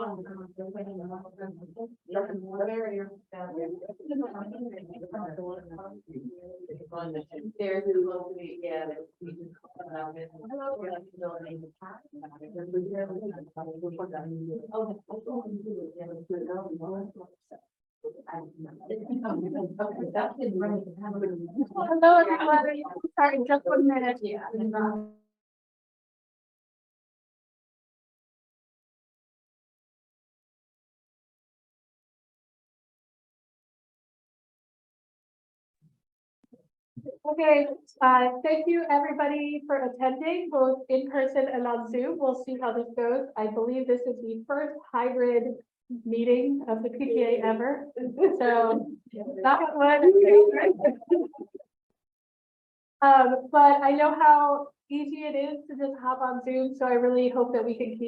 Hello, everybody. Sorry, just 1 minute. Okay, thank you everybody for attending, both in person and on Zoom. We'll see how this goes. I believe this is the first hybrid meeting of the PTA ever. So that one. But I know how easy it is to just hop on Zoom. So I really hope that we can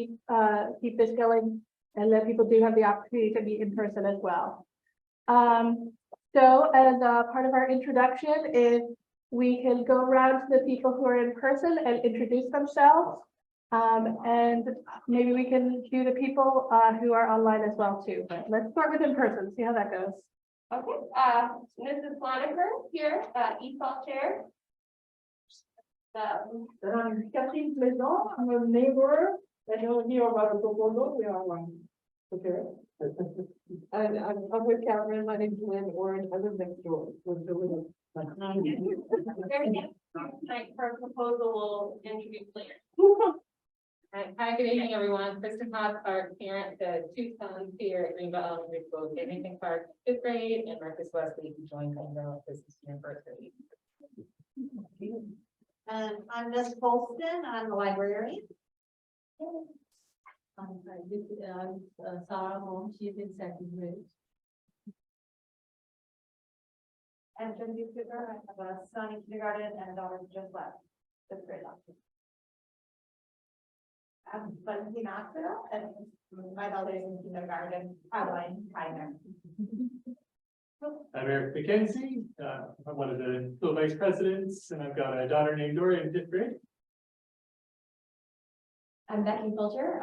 keep this going and that people do have the opportunity to meet in person as well. So as a part of our introduction, if we can go around to the people who are in person and introduce themselves. And maybe we can do the people who are online as well too. But let's start with in person, see how that goes. Okay, Mrs. Flanagan here, ESOL chair. I'm Catherine Plaisant, I'm a neighbor, and you'll hear about the proposal, we are one. Okay. And I'm with Catherine, my name's Lynn Warren, I live next door. Tonight for a proposal we'll introduce later. Hi, good evening, everyone. Kristen Haas, our parent, the two sons here at Greenbelt Elementary School, Nathan Clark, 5th grade, and Marcus Wesley, who joined Greenbelt this university. And I'm Miss Colston, I'm the librarian. This is Sarah Home, she's in 2nd grade. And Genevieve Cooper, I have a son in kindergarten and a daughter who just left 5th grade last year. I'm Lindsay Maxwell, and my daughter is in kindergarten, Caroline Tyner. I'm Eric McKenzie. I'm one of the school vice presidents, and I've got a daughter named Dory in 5th grade. I'm Becky Filcher,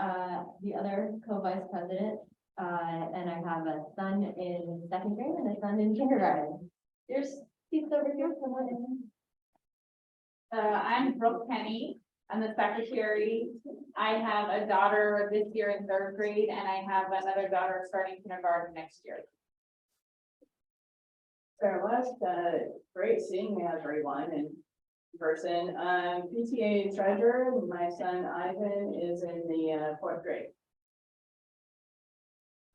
the other co-vice president, and I have a son in 2nd grade and a son in kindergarten. There's seats over here, someone in. I'm Brooke Penny. I'm the secretary. I have a daughter this year in 3rd grade, and I have another daughter starting kindergarten next year. Sarah West, great seeing everyone in person. PTA treasurer, my son Ivan is in the 4th grade.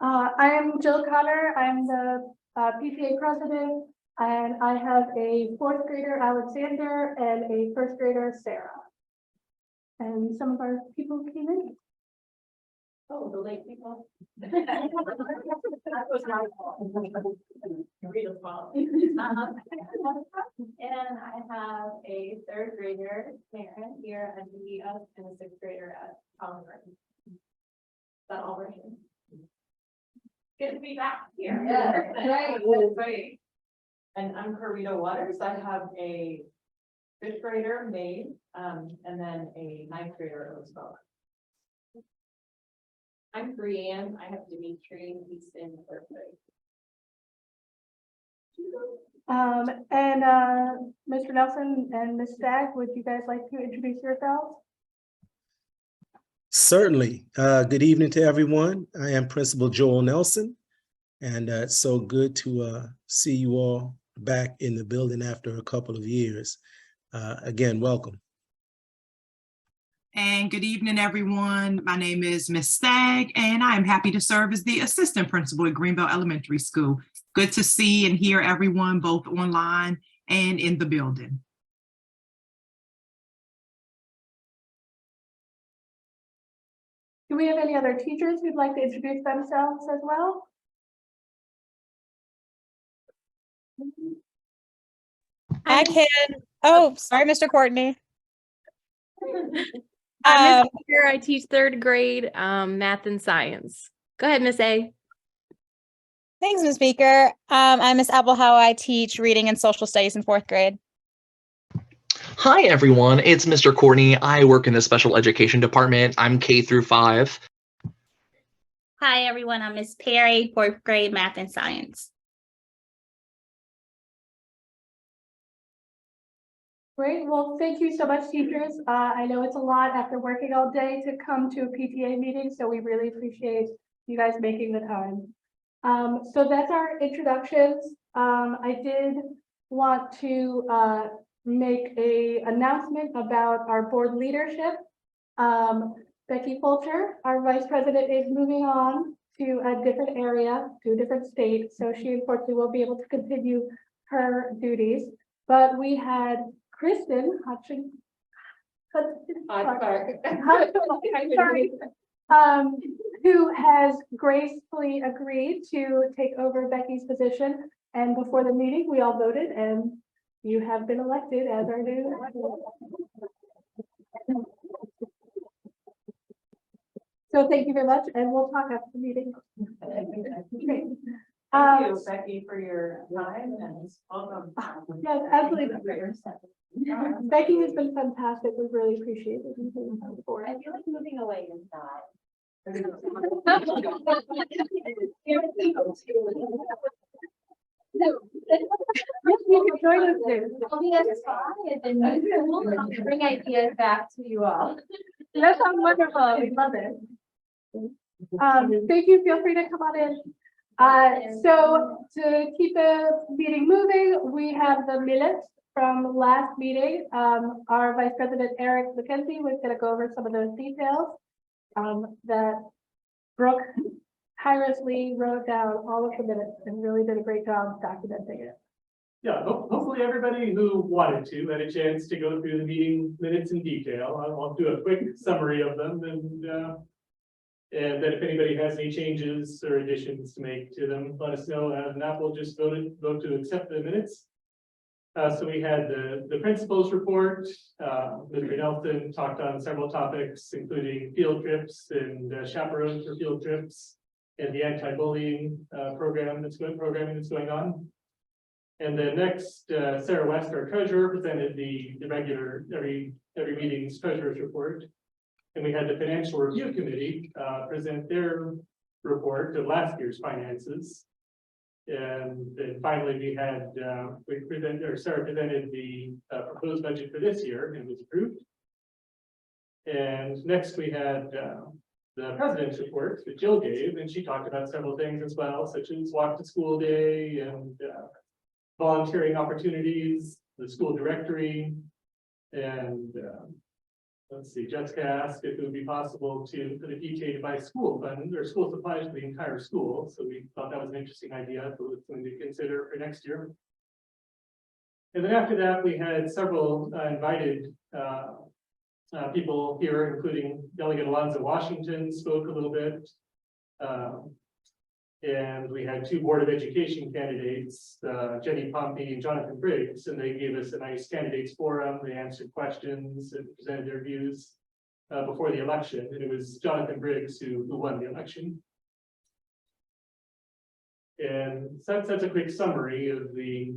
I am Jill Connor. I'm the PTA president, and I have a 4th grader, Alexander, and a 1st grader, Sarah. And some of our people came in. Oh, the late people. That was my fault. Rita's fault. And I have a 3rd grader, Karen, here at GES, and a 6th grader at Oliver. That all version. Good to be back here. Yeah, Right. And I'm Carita Waters. I have a 5th grader, Maeve, and then a 9th grader, Rosebella. I'm Brianne. I have Dimitri. He's in 3rd grade. Mr. Nelson and Ms. Stagg, would you guys like to introduce yourselves? Certainly. Good evening to everyone. I am Principal Joel Nelson, and it's so good to see you all back in the building after a couple of years. Again, welcome. And good evening, everyone. My name is Ms. Stagg, and I am happy to serve as the assistant principal at Greenbelt Elementary School. Good to see and hear everyone both online and in the building. Do we have any other teachers who'd like to introduce themselves as well? I can. Oh, sorry, Mr. Courtney. I'm Miss Baker. I teach 3rd grade math and science. Go ahead, Miss A. Thanks, Ms. Baker. I'm Miss Applehow. I teach reading and social studies in 4th grade. Hi, everyone. It's Mr. Courtney. I work in the special education department. I'm K through 5. Hi, everyone. I'm Miss Perry, fourth grade math and science. Great. Well, thank you so much, teachers. I know it's a lot after working all day to come to a PTA meeting, so we really appreciate you guys making the time. So that's our introductions. I did want to make an announcement about our board leadership. Becky Fulcher, our vice president, is moving on to a different area, to a different state, so she unfortunately won't be able to continue her duties. But we had Kristen Hutchin. Who has gracefully agreed to take over Becky's position. And before the meeting, we all voted, and you have been elected as our new. So thank you very much, and we'll talk after the meeting. Great. Thank you, Becky, for your time and welcome. Yes, absolutely. Becky has been fantastic. We really appreciate it. I feel like moving away is not. Join us there. I'll be excited and bring ideas back to you all. That sounds wonderful. We love it. Thank you. Feel free to come on in. So to keep the meeting moving, we have the minutes from last meeting. Our Vice President Eric McKenzie was going to go over some of those details that Brooke tirelessly wrote down all of the minutes and really did a great job documenting it. Yeah, hopefully everybody who wanted to had a chance to go through the meeting minutes in detail. I'll do a quick summary of them and then if anybody has any changes or additions to make to them, let us know. And that we'll just vote to accept the minutes. So we had the principal's report. Mr. Nelson talked on several topics, including field trips and chaperones for field trips and the anti-bullying programming that's going on. And then next, Sarah West, our treasurer, presented the regular every meeting's treasurer's report. And we had the financial review committee present their report of last year's finances. And then finally, we had Sarah presented the proposed budget for this year and was approved. And next we had the president's report that Jill gave, and she talked about several things as well, such as walk to school day and volunteering opportunities, the school directory, and let's see, Jessica asked if it would be possible for the PTA to buy school funds or school supplies for the entire school. So we thought that was an interesting idea, but it's something to consider for next year. And then after that, we had several invited people here, including Delegate Alonzo Washington spoke a little bit. And we had two Board of Education candidates, Jenny Pompey and Jonathan Briggs, and they gave us a nice candidates forum. They answered questions and presented their views before the election. And it was Jonathan Briggs who won the election. And so that's a quick summary of the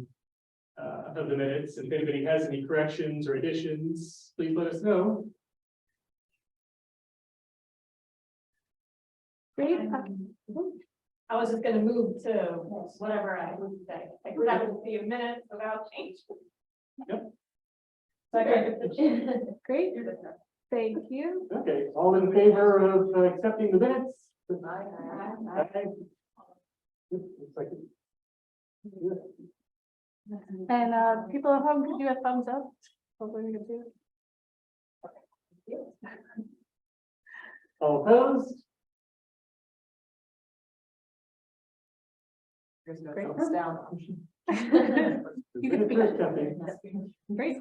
minutes. And if anybody has any corrections or additions, please let us know. Great. I was just gonna move to whatever I would say. I could have a few minutes without change. Yep. Great. Thank you. Okay, all in favor of accepting the minutes? Aye. Looks like it. And people at home could do a thumbs up. Hopefully we can do it. All opposed? There's no thumbs down. You can speak. Great.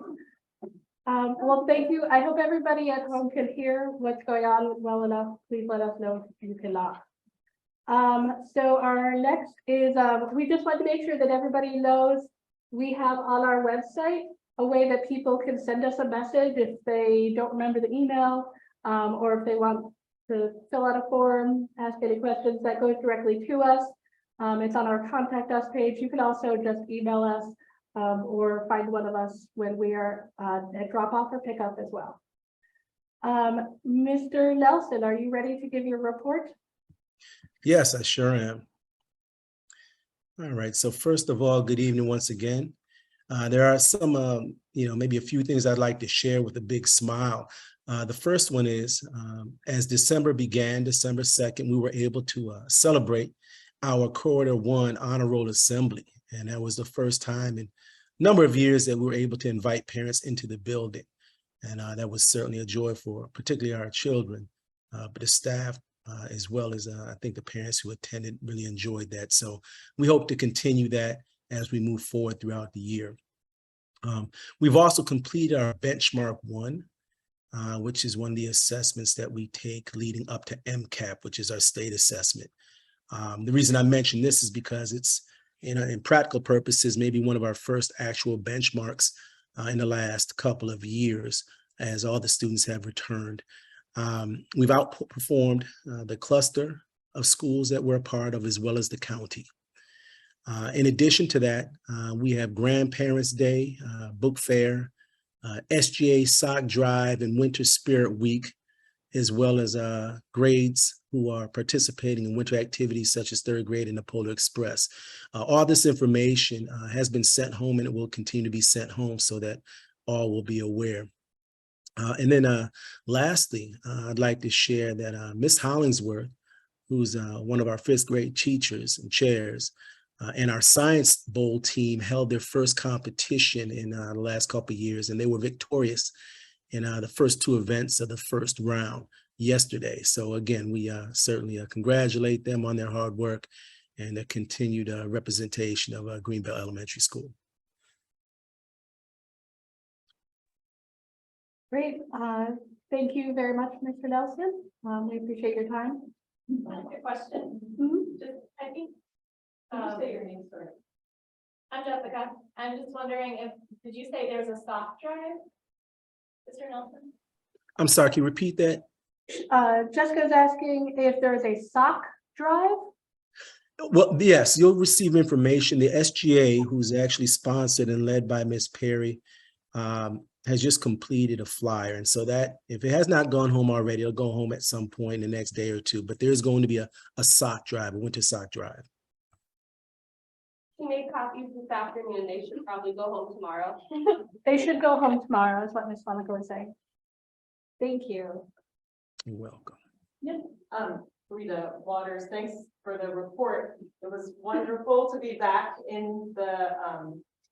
Well, thank you. I hope everybody at home can hear what's going on well enough. Please let us know if you cannot. So our next is, we just want to make sure that everybody knows we have on our website a way that people can send us a message if they don't remember the email, or if they want to fill out a form, ask any questions, that goes directly to us. It's on our contact us page. You can also just email us or find one of us when we are at drop off or pick up as well. Mr. Nelson, are you ready to give your report? Yes, I sure am. All right, so first of all, good evening once again. There are some, maybe a few things I'd like to share with a big smile. The first one is, as December began, December 2nd, we were able to celebrate our Quarter 1 Honor Roll Assembly. And that was the first time in a number of years that we were able to invite parents into the building. And that was certainly a joy for particularly our children, but the staff, as well as I think the parents who attended really enjoyed that. So we hope to continue that as we move forward throughout the year. We've also completed our Benchmark 1, which is one of the assessments that we take leading up to MCAP, which is our state assessment. The reason I mention this is because it's, in practical purposes, maybe one of our first actual benchmarks in the last couple of years, as all the students have returned. We've outperformed the cluster of schools that we're a part of, as well as the county. In addition to that, we have Grandparents' Day, Book Fair, SGA Sock Drive, and Winter Spirit Week, as well as grades who are participating in winter activities such as third grade and the Polar Express. All this information has been sent home, and it will continue to be sent home so that all will be aware. And then lastly, I'd like to share that Ms. Hollingsworth, who's one of our 5th grade teachers and chairs, and our Science Bowl team held their first competition in the last couple of years, and they were victorious in the first 2 events of the first round yesterday. So again, we certainly congratulate them on their hard work and the continued representation of Greenbelt Elementary School. Great. Thank you very much, Mr. Nelson. We appreciate your time. A question. Just, I think. Say your name, sorry. I'm Jessica. I'm just wondering did you say there's a soft drive, Mr. Nelson? I'm sorry, can you repeat that? Jessica's asking if there is a sock drive. Well, yes, you'll receive information. The SGA, who's actually sponsored and led by Ms. Perry, has just completed a flyer. And so that, if it has not gone home already, it'll go home at some point in the next day or two. But there's going to be a sock drive, a winter sock drive. She made copies this afternoon. They should probably go home tomorrow. They should go home tomorrow, is what Ms. Monica was saying. Thank you. You're welcome. Yeah, Rita Waters, thanks for the report. It was wonderful to be back in the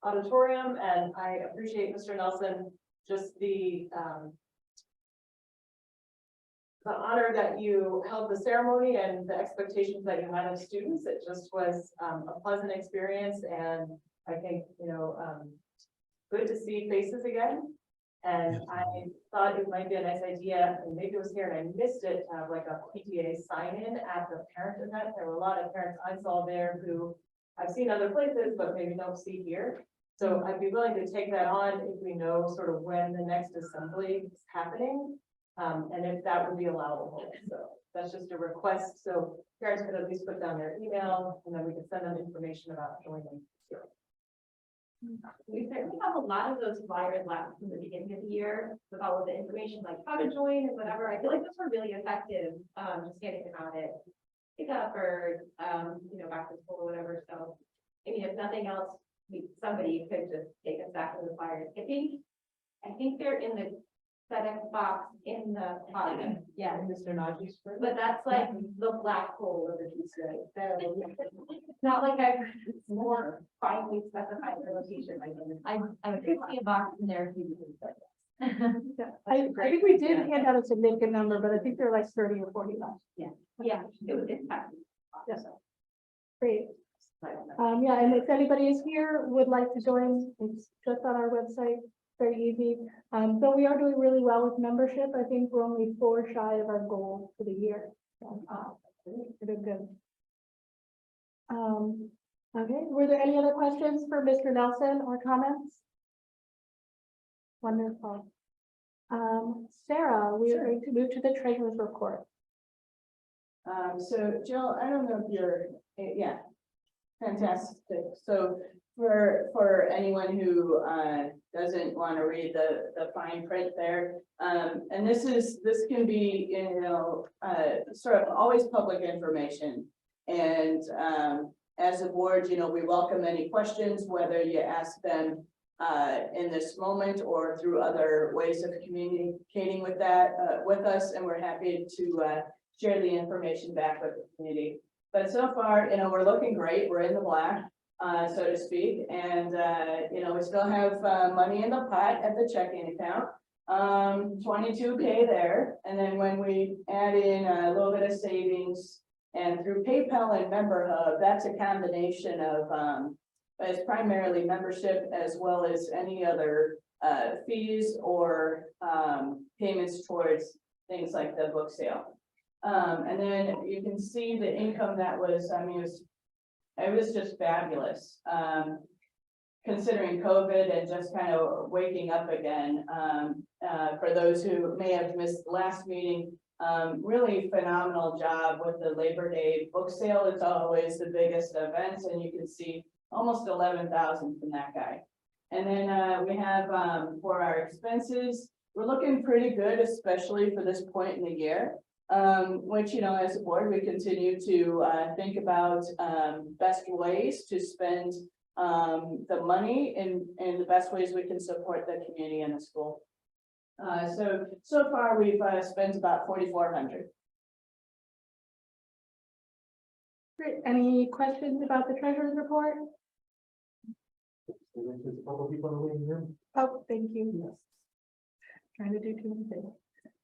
auditorium, and I appreciate Mr. Nelson, just the honor that you held the ceremony and the expectations that you had of students. It just was a pleasant experience, and I think, good to see faces again. And I thought it might be a nice idea, and maybe it was here and I missed it, to have like a PTA sign-in at the parent event. There were a lot of parents I saw there who I've seen other places, but maybe don't see here. So I'd be willing to take that on if we know sort of when the next assembly is happening, and if that would be allowable. So that's just a request. So parents could at least put down their email, and then we can send them information about joining. We certainly have a lot of those flyers left from the beginning of the year with all of the information, like how to join and whatever. I feel like those were really effective, just getting about it, pick up or, back to school or whatever. So, I mean, if nothing else, somebody could just take us back to the flyers. I think they're in the FedEx box in the closet. Yeah. Mr. Najee's first. But that's like the black hole of the Tuesday. So it's not like it's more finely specified the location. I would see a box in there if you didn't say that. I think we did hand out a significant number, but I think there are like 30 or 40 left. Yeah, it's packed. Yes. Great. Yeah, and if anybody is here, would like to join, it's just on our website, very easy. Though we are doing really well with membership. I think we're only 4 shy of our goal for the year. So, we're doing good. Okay, were there any other questions for Mr. Nelson or comments? Wonderful. Sarah, we are going to move to the treasurer's report. So Jill, I don't know if you're, yeah, fantastic. So for anyone who doesn't want to read the fine print there, and this can be, you know, sort of always public information. And as a board, you know, we welcome any questions, whether you ask them in this moment or through other ways of communicating with us, and we're happy to share the information back with the community. But so far, you know, we're looking great. We're in the black, so to speak, and you know, we still have money in the pot at the checking account, 22K there, and then when we add in a little bit of savings and through PayPal and Member Hub, that's a combination of it's primarily membership as well as any other fees or payments towards things like the book sale. And then you can see the income that was, I mean, it was just fabulous. Considering COVID and just kind of waking up again. For those who may have missed the last meeting, really phenomenal job with the Labor Day book sale. It's always the biggest event, and you can see almost 11,000 from that guy. And then we have for our expenses, we're looking pretty good, especially for this point in the year. Which, you know, as a board, we continue to think about best ways to spend the money in the best ways we can support the community and the school. So far we've spent about 4,400. Great. Any questions about the treasurer's report? There's a couple people in the waiting room. Oh, thank you. Trying to do too many things.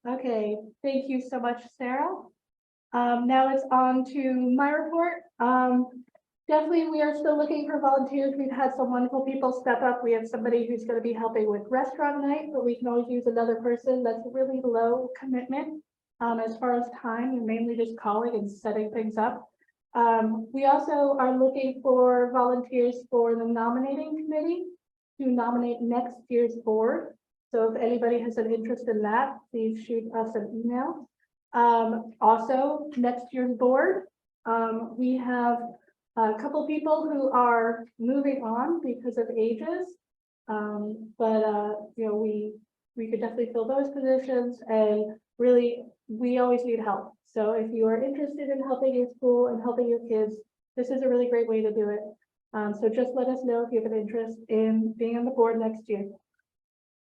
Okay, thank you so much, Sarah. Now it's on to my report. Definitely, we are still looking for volunteers. We've had some wonderful people step up. We have somebody who's going to be helping with restaurant night, but we can always use another person. That's really low commitment as far as time, and mainly just calling and setting things up. We also are looking for volunteers for the nominating committee to nominate next year's board. So if anybody has an interest in that, please shoot us an email. Also, next year's board, we have a couple people who are moving on because of ages. You know, we could definitely fill those positions, and really, we always need help. So if you are interested in helping your school and helping your kids, this is a really great way to do it. So just let us know if you have an interest in being on the board next year.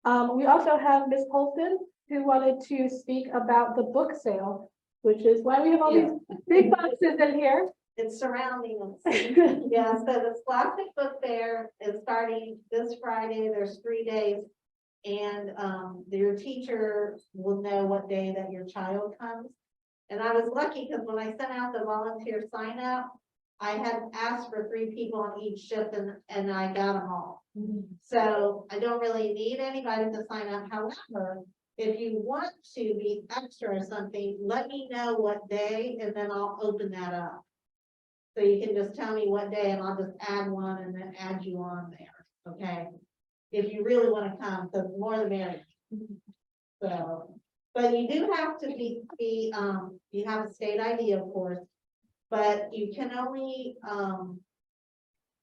We also have Ms. Polston, who wanted to speak about the book sale, which is why we have all these big boxes in here. It's surrounding us. Yeah, so the Scholastic Book Fair is starting this Friday. There's 3 days. And your teacher will know what day that your child comes. And I was lucky because when I sent out the volunteer sign up, I had asked for 3 people on each shift and I got them all. So I don't really need anybody to sign up. However, if you want to be extra or something, let me know what day and then I'll open that up. So you can just tell me what day and I'll just add one and then add you on there. Okay. If you really want to come, because more the merrier. So, but you do have to you have a state ID, of course, but you can only,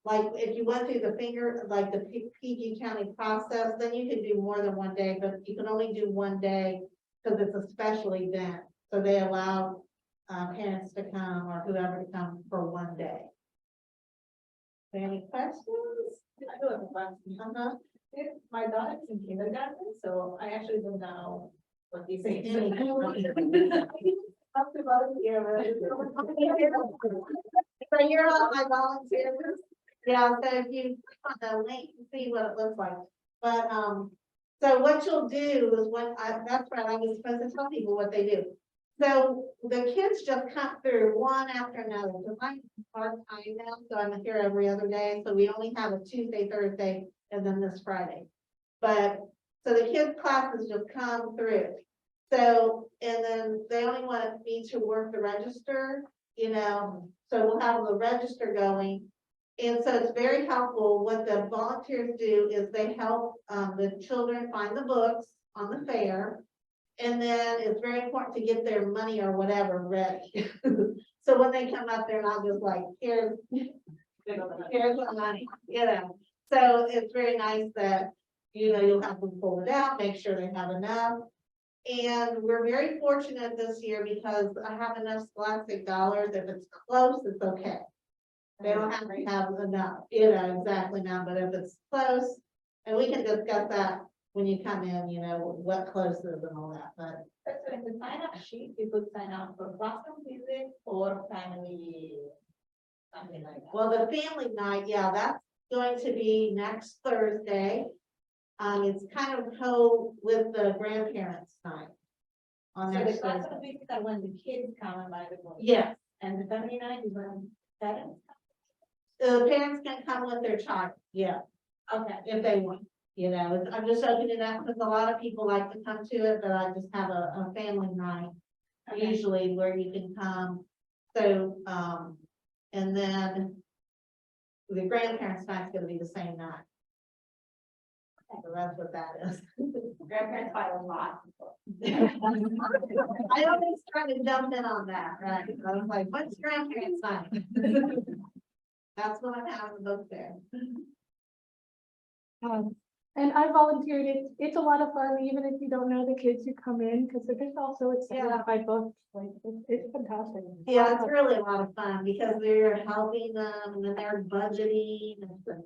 like if you went through the the PG County process, then you can do more than 1 day, but you can only do 1 day because it's a special event. So they allow parents to come or whoever to come for 1 day. Any questions? I do have a question. My daughter's in kindergarten, so I actually don't know what these things are. So you're on my volunteer list? Yeah, so if you click on the link and see what it looks like. But so what you'll do is that's right, I was supposed to tell people what they do. So the kids just come through one after another. Because I'm part-time now, so I'm here every other day. So we only have a Tuesday, Thursday, and then this Friday. But so the kids' classes just come through. So, and then they only want me to work the register, you know, so we'll have the register going. And so it's very helpful. What the volunteers do is they help the children find the books on the fair. And then it's very important to get their money or whatever ready. So when they come up, they're not just like, here's Here's the money, you know, so it's very nice that, you know, you'll have them pull it out, make sure they have enough. And we're very fortunate this year because I have enough Scholastic dollars. If it's close, it's okay. They don't have to have enough, you know, exactly now, but if it's close, and we can discuss that when you come in, you know, what close is and all that, but. So in the sign up sheet, people sign up for classroom visit or family, something like that. Well, the family night, yeah, that's going to be next Thursday. It's kind of with the grandparents night. On So the next classroom Thursday. visits are when the kids come and buy the book. Yes, And the family night is when parents the parents can come with their child, yeah, come. Okay. if they want. You know, I'm just opening it up because a lot of people like to come to it, but I just have a family night. Okay. Usually where you can come. So, and then the grandparents' night's gonna be the same night. So that's what that is. Grandparents buy a lot. I always try to jump in on that, right? I was like, what's grandparents' night? That's what I'm having both there. And I volunteered. It's a lot of fun, even if you don't know the kids who come in, because they're just all so excited Yeah. by books. Like, it's fantastic. Yeah, it's really a lot of fun because they're helping them and then they're budgeting. And,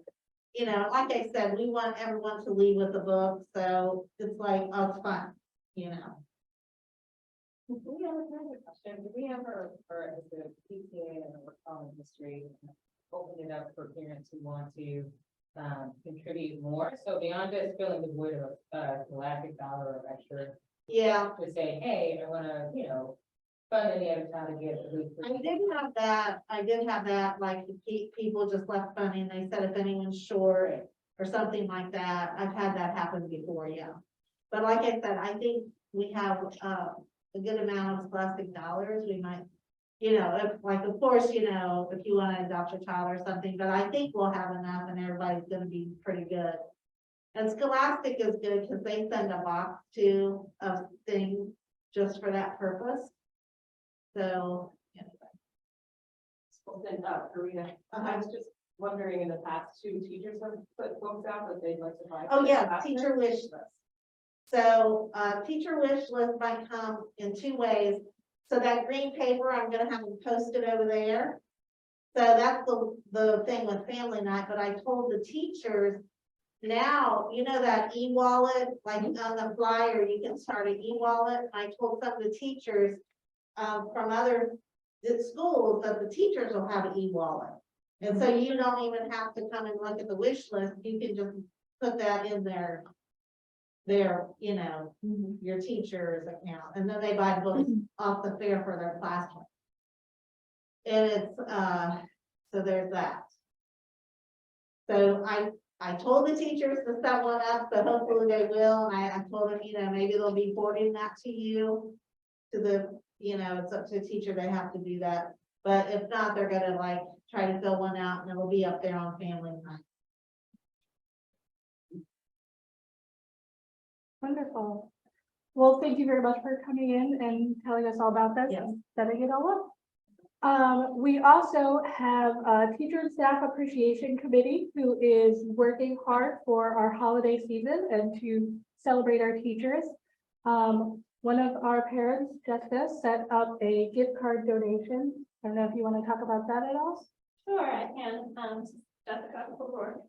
you know, like I said, we want everyone to leave with a book, so it's like, oh, it's fun, you know. We have another question. Do we ever, for the PTA and the common history, open it up for parents who want to contribute more? So beyond just filling the void of a Scholastic dollar or extra, Yeah, to say, hey, I wanna, you know, fund any other child to get at least. I did have that, like, people just left funny and they said if anyone's short or something like that. I've had that happen before, yeah. But like I said, I think we have a good amount of Scholastic dollars. We might, you know, if, like, of course, you know, if you want to adopt a child or something, but I think we'll have enough and everybody's gonna be pretty good. And Scholastic is good because they send a box too of things just for that purpose. So, Then, Karina, I was just wondering, in the past, 2 teachers have put books out that they'd like to buy. oh yeah, teacher wish list. So, teacher wish list might come in 2 ways. So that green paper, I'm gonna have them posted over there. So that's the thing with family night, but I told the teachers, now, you know, that e-wallet, like on the flyer, you can start an e-wallet. I told some of the teachers, from other schools that the teachers will have an e-wallet. And so you don't even have to come and look at the wish list. You can just put that in their, you know, your teacher's account, and then they buy books off the fair for their classroom. And it's, so there's that. So I told the teachers to set one up, so hopefully they will, and I told them, you know, maybe they'll be forwarding that to you, to the, you know, it's up to the teacher, they have to do that. But if not, they're gonna like try to fill one out and it'll be up there on family night. Wonderful. Well, thank you very much for coming in and telling us all about this and setting it all up. We also have a Teacher and Staff Appreciation Committee who is working hard for our holiday season and to celebrate our teachers. One of our parents, Jessica, set up a gift card donation. I don't know if you want to talk about that at all? Sure, I can, Jessica, before.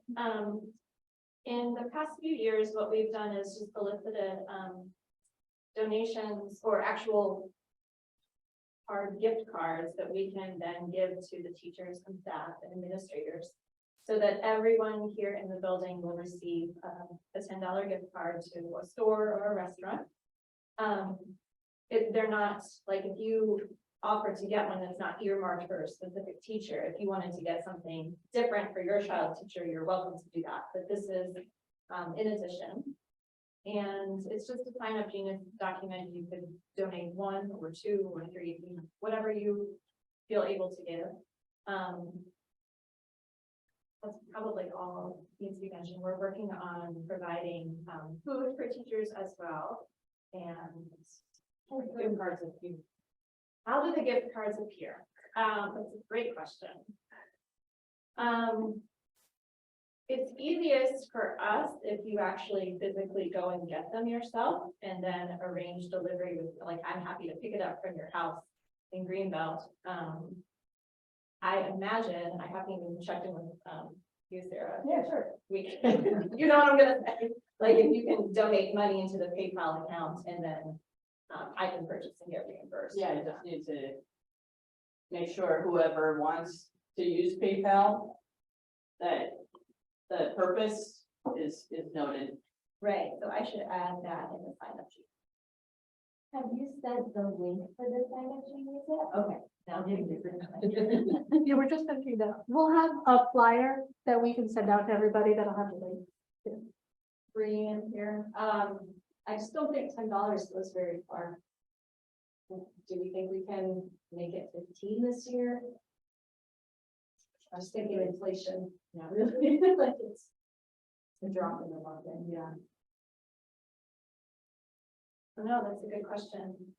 In the past few years, what we've done is just solicited, donations or actual gift cards that we can then give to the teachers and staff and administrators, so that everyone here in the building will receive a $10 gift card to a store or a restaurant. They're not, like, if you offer to get one that's not earmarked for a specific teacher, if you wanted to get something different for your child's teacher, you're welcome to do that, but this is in addition. And it's just a sign up Genius document. You could donate 1 or 2 or 3, whatever you feel able to give. That's probably all needs to be mentioned. We're working on providing food for teachers as well. And gift cards appear. How do the gift cards appear? That's a great question. It's easiest for us if you actually physically go and get them yourself and then arrange delivery with, like, I'm happy to pick it up from your house in Greenbelt. I imagine, I haven't even checked in with, you, Sarah. Yeah, sure. We, you know what I'm gonna say, like, if you can donate money into the PayPal account and then, I can purchase and get reimbursed. Yeah, you just need to make sure whoever wants to use PayPal, that the purpose is noted. Right, so I should add that in the sign up sheet. Have you sent the link for the sign up sheet yet? Okay. Now I'm getting different. Yeah, we're just finishing that. We'll have a flyer that we can send out to everybody that'll have the link. Brian here, I just don't think $10 goes very far. Do we think we can make it 15 this year? I was thinking inflation, yeah, really, like it's a drop in the bucket, yeah. No, that's a good question.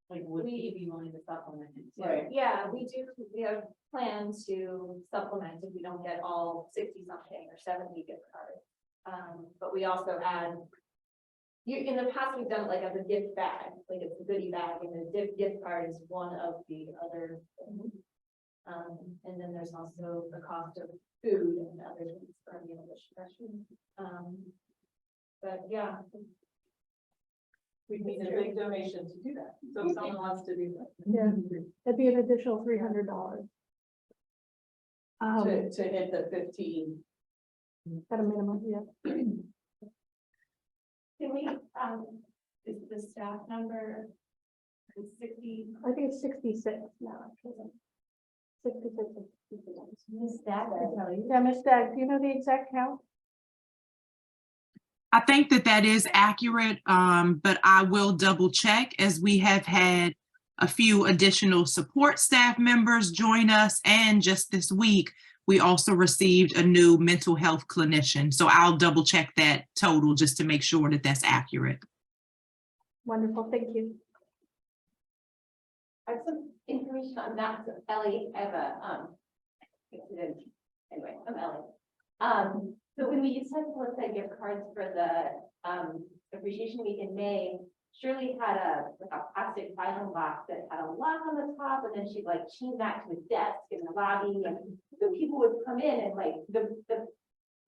Like, would he be willing to supplement it? too? Right. Yeah, we have plans to supplement if we don't get all 60 something or 70 gift cards. But we also add, in the past, we've done it like as a gift bag, like it's a goodie bag, and the gift card is one of the other things. And then there's also the cost of food and other things for the English discussion. But yeah. We need a big donation to do that. So if someone wants to do that. Yeah, that'd be an additional $300. To hit the 15. At a minimum, yeah. Can we, is the staff number 60? I think it's 66 now, actually. 66. Ms. Stagg, I tell you. Yeah, Ms. Stagg, do you know the exact count? I think that is accurate, but I will double check as we have had a few additional support staff members join us. And just this week, we also received a new mental health clinician. So I'll double check that total just to make sure that that's accurate. Wonderful, thank you. I have some information on that. So Ellie, I have a, anyway, I'm Ellie. So when we used to solicit gift cards for the appreciation week in May, Shirley had a plastic filing box that had a lock on the top, and then she'd like chain that to a desk in the lobby, and so people would come in and like the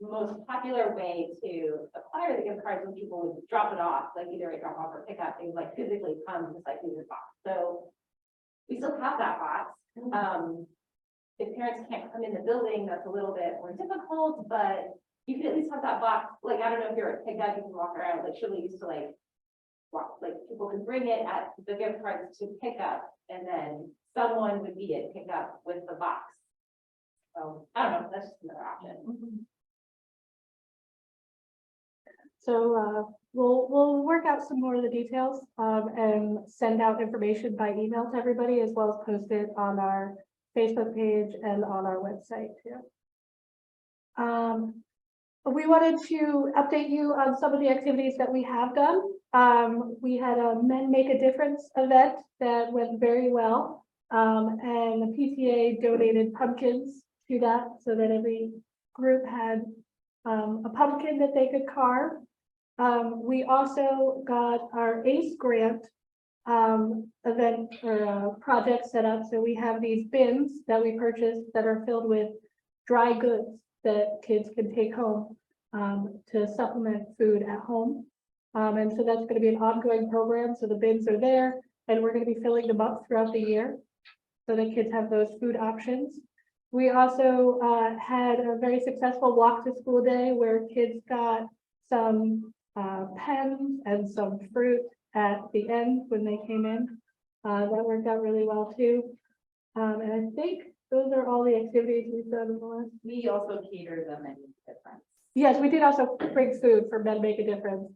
most popular way to acquire the gift cards when people would drop it off, like either a drop off or pick up, they would like physically come just like leave the box. So we still have that box. If parents can't come in the building, that's a little bit more difficult, but you can at least have that box. Like, I don't know if you're a pickup, you can walk around, like Shirley used to like walk, like people could bring it at the gift cards to pick up, and then someone would be at pick up with the box. So I don't know, that's just another option. So we'll work out some more of the details and send out information by email to everybody, as well as post it on our Facebook page and on our website too. We wanted to update you on some of the activities that we have done. We had a Men Make a Difference event that went very well. And the PTA donated pumpkins to that so that every group had a pumpkin that they could carve. We also got our ACE grant event or project set up. So we have these bins that we purchased that are filled with dry goods that kids can take home to supplement food at home. And so that's going to be an ongoing program. So the bins are there and we're going to be filling them up throughout the year so that kids have those food options. We also had a very successful walk to school day where kids got some pens and some fruit at the end when they came in. That worked out really well too. And I think those are all the activities we've done in the last. We also cater the menu difference. Yes, we did also bring food for Men Make a Difference.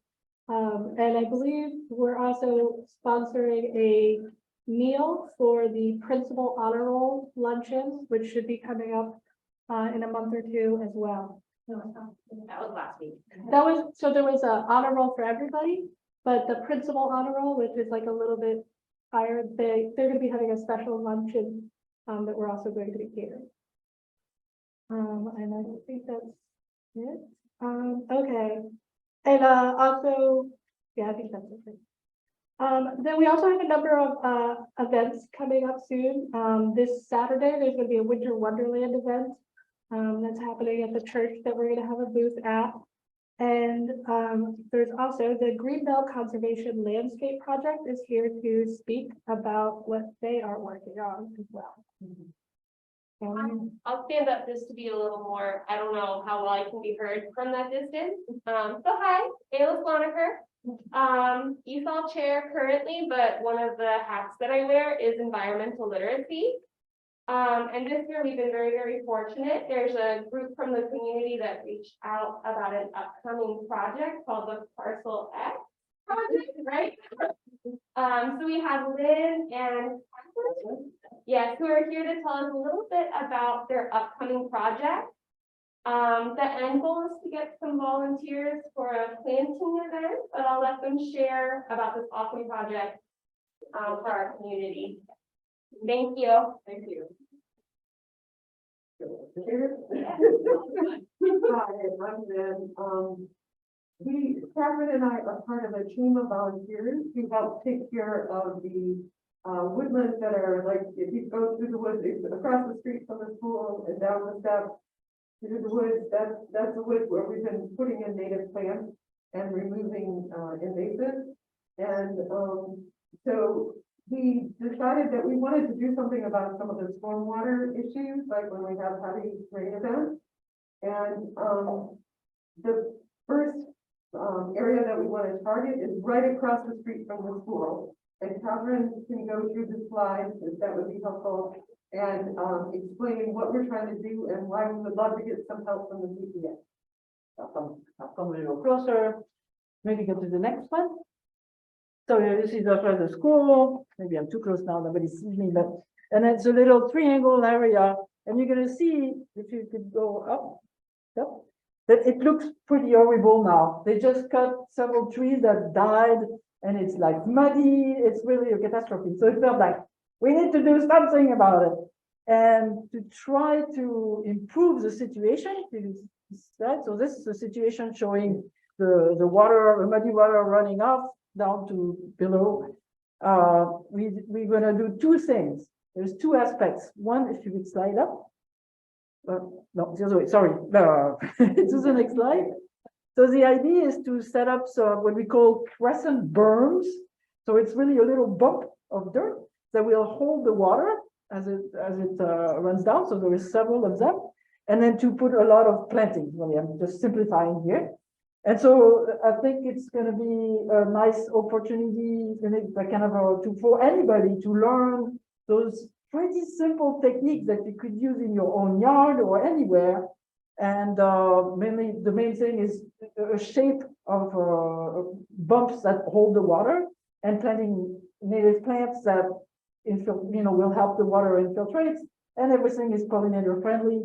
And I believe we're also sponsoring a meal for the principal honor roll luncheon, which should be coming up in a month or two as well. That was last week. That was, so there was a honor roll for everybody, but the principal honor roll, which is like a little bit higher, they're going to be having a special luncheon that we're also going to be catering. And I think that's it. Okay. And also, yeah, I think that's it. Then we also have a number of events coming up soon. This Saturday, there's gonna be a Winter Wonderland event. That's happening at the church that we're gonna have a booth at. And there's also the Greenbelt Conservation Landscape Project is here to speak about what they are working on as well. I'll stand up just to be a little more, I don't know how well I can be heard from that distance. So hi, Ayla Sloniker. ESOL chair currently, but one of the hats that I wear is environmental literacy. And this year we've been very, very fortunate. There's a group from the community that reached out about an upcoming project called the Parcel X project, right? So we have Lynn and Catherine, yes, who are here to tell us a little bit about their upcoming project. The end goal is to get some volunteers for a planting event, but I'll let them share about this awesome project for our community. Thank you. Thank you. Hi, I'm Lynn. Catherine and I are part of a team of volunteers who help take care of the woodlands that are like, if you go through the woods, it's across the street from the school and down the steps through the woods, that's the woods where we've been putting in native plants and removing invasives. And so we decided that we wanted to do something about some of the stormwater issues, like when we have heavy rain events. And the first area that we want to target is right across the street from the school. And Catherine can go through the slides, if that would be helpful, and explain what we're trying to do and why we would love to get some help from the PTA. I'll come a little closer, maybe go to the next one. So this is the school, maybe I'm too close now, nobody sees me, but, and it's a little triangle area, and you're gonna see, if you could go up, that it looks pretty horrible now. They just cut several trees that died, and it's like muddy, it's really a catastrophe. So it felt like, we need to do something about it. And to try to improve the situation, so this is the situation showing the water, the muddy water running off down to below. We're gonna do two things. There's two aspects. One, if you could slide up. No, the other way, sorry. To the next slide. So the idea is to set up what we call crescent berms. So it's really a little bump of dirt that will hold the water as it runs down. So there is several of them. And then to put a lot of plantings. Well, I'm just simplifying here. And so I think it's going to be a nice opportunity for anybody to learn those pretty simple techniques that you could use in your own yard or anywhere. And mainly the main thing is a shape of bumps that hold the water and planting native plants that will help the water infiltrate, and everything is pollinator friendly.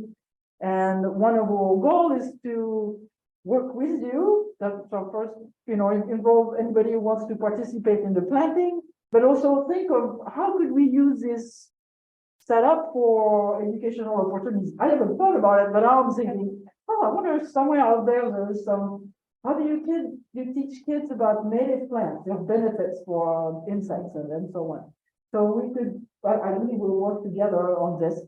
And one of our goals is to work with you. That's our first, involve anybody who wants to participate in the planting, but also think of how could we use this set up for educational opportunities. I haven't thought about it, but I'm thinking, oh, I wonder if somewhere out there is some, how do you teach kids about native plants, their benefits for insects and so on. So we could, I really will work together on this.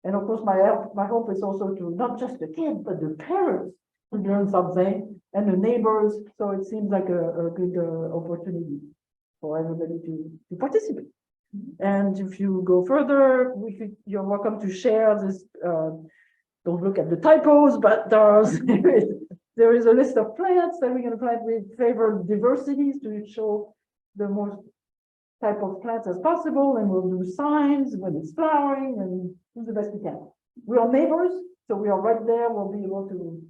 And of course, my hope is also to not just the kids, but the parents to learn something and the neighbors. So it seems like a good opportunity for everybody to participate. And if you go further, you're welcome to share this. Don't look at the typos, but there is a list of plants that we're going to plant with favored diversities to show the most type of plants as possible, and we'll do signs when it's flowering and do the best we can. We are neighbors, so we are right there. We'll be able to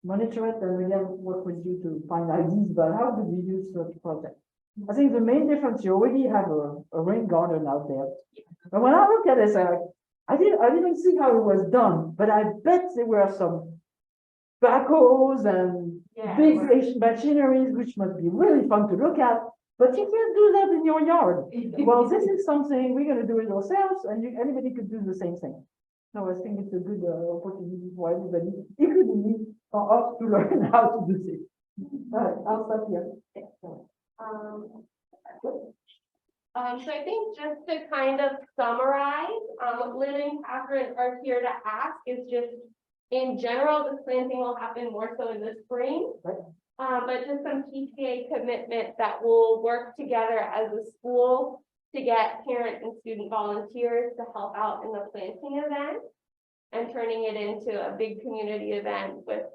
monitor it and again work with you to find ideas about how do we use such projects. I think the main difference, you already have a rain garden out there. And when I look at this, I didn't see how it was done, but I bet there were some backhoes and big machineries, which must be really fun to look at. But you can't do that in your yard. Well, this is something we're going to do it ourselves, and anybody could do the same thing. No, I think it's a good opportunity for everybody, including me, for us to learn how to do this. All right, I'll stop here. So I think just to kind of summarize, what Lynn and Catherine are here to ask is just, in general, this planting will happen more so in the spring. But just some PTA commitment that will work together as a school to get parent and student volunteers to help out in the planting event and turning it into a big community event with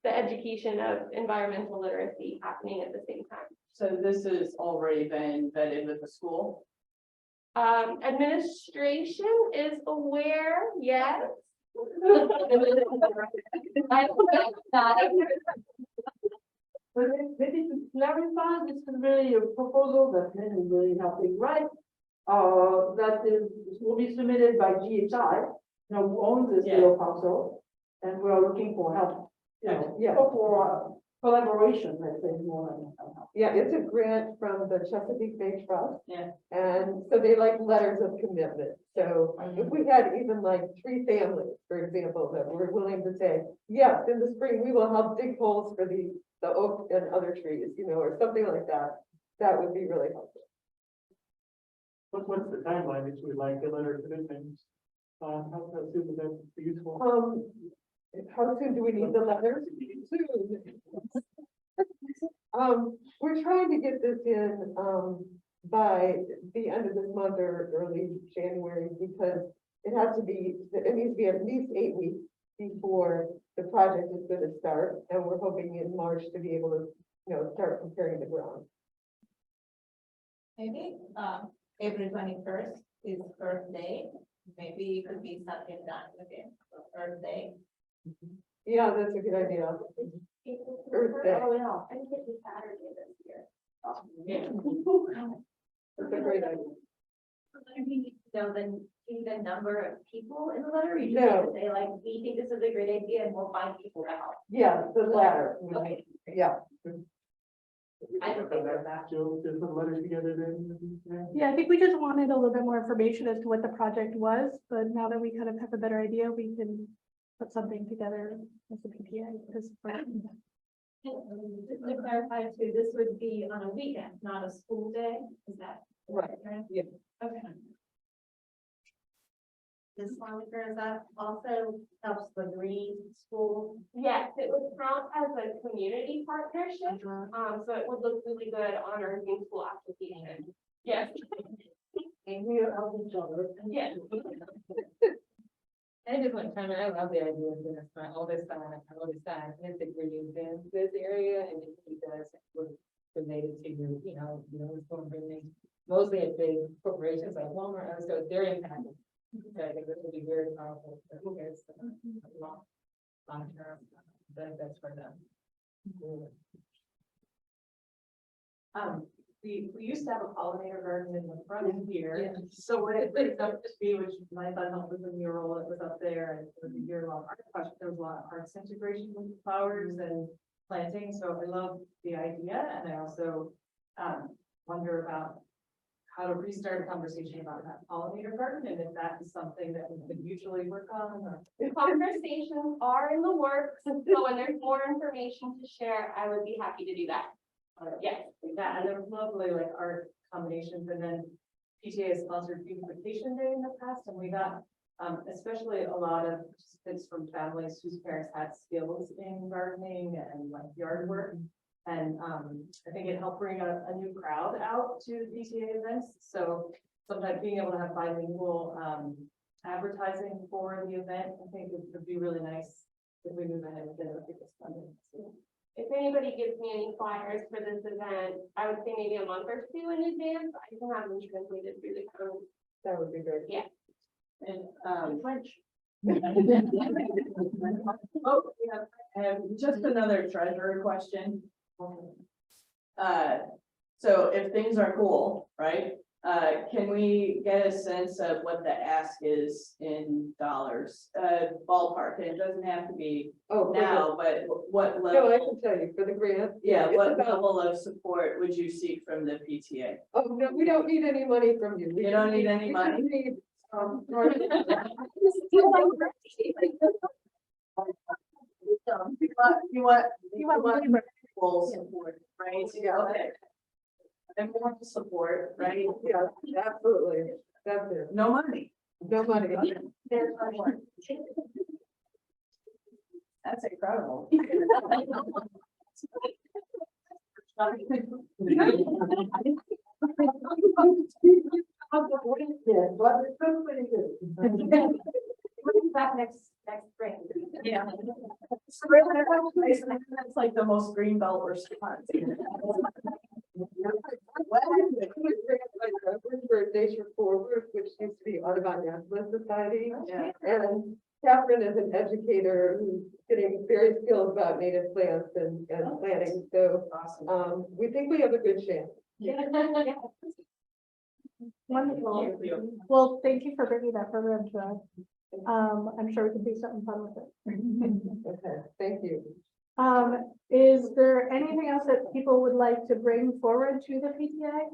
the education of environmental literacy happening at the same time. So this has already been vetted with the school? Administration is aware, yes. But maybe to clarify, this is really a proposal that Lynn is really helping write. That will be submitted by GHI, who owns this little parcel, and we are looking for help. For collaboration, let's say more than help. Yeah, it's a grant from the Chesapeake Bay Trust. Yeah. And so they like letters of commitment. So if we had even like 3 families, for example, that were willing to say, yes, in the spring, we will help dig holes for the oak and other trees, or something like that, that would be really helpful. What's the timeline that you would like a letter of commitment? How soon would that be useful? How soon do we need the letters? Soon. We're trying to get this in, by the end of this month or early January, because it needs to be at least 8 weeks before the project is going to start, and we're hoping in March to be able to, start preparing the ground. Maybe, April 21st is Earth Day. Maybe it could be something done again, Earth Day. Yeah, that's a good idea. Earth Day. Oh, yeah, I think it's Saturday this year. Yeah. That's a great idea. The number of people in the letter, you No. just say like, we think this is a great idea and we'll find people to help. Yeah, the latter. Okay. Yeah. I don't think we're back. Joe, just put the letters together then? Yeah, I think we just wanted a little bit more information as to what the project was, but now that we kind of have a better idea, we can put something together as a PTA. Just to clarify too, this would be on a weekend, not a school day, is that? Right. Yeah. Okay. Ms. Swamiker, that also helps the green school. Yes, it would count as a community partnership, so it would look really good on our green school application. Yes. And we are helping each other. Yes. I just want to comment, I love the idea of this, my oldest son, is the green in this area, and he does work related to, it's going to bring mostly at big corporations like Walmart, so it's very impactful. So I think this will be very powerful for who cares, long term benefits for them. We used to have a pollinator garden in the front here. So what it brings up to be, which my son helped with the mural that was up there, and it was a year-long art project, there was a lot of arts integration with the flowers and planting, so I love the idea, and I also wonder about how to restart a conversation about that pollinator garden, and if that is something that we could mutually work on, or. Conversations are in the works, so when there's more information to share, I would be happy to do that. Yes. That, and there was lovely like art combinations, and then PTA has sponsored beautification day in the past, and we got especially a lot of participants from families whose parents had skills in gardening and like yard work. And I think it helped bring a new crowd out to PTA events. So sometimes being able to have bilingual advertising for the event, I think would be really nice if we move ahead with this funding. If anybody gives me any flyers for this event, I would say maybe a month or 2 in advance. I can have them translated through the code. That would be great. Yeah. And French. oh, yeah, and just another treasurer question. So if things are cool, right? Can we get a sense of what the ask is in dollars, ballpark? And it doesn't have to be now, but what No, I level? can tell you for the grant. Yeah, it's what about- level of support would you seek from the PTA? Oh, no, we don't need any money from you. You don't need any we money? just need You want full support, right? Yeah, okay. Everyone to support, right? Yeah, absolutely. That's it. No money. No money. There's no more. That's incredible. That next spring. Yeah. That's like the most Greenbelt response. Nation Forward, which used to be Audubon National Society. Yeah. And Catherine is an educator who's getting very skilled about native plants and planting. So Awesome. we think we have a good chance. Wonderful. Well, thank you for bringing that program to us. I'm sure we can do something fun with it. Okay, thank you. Is there anything else that people would like to bring forward to the PTA?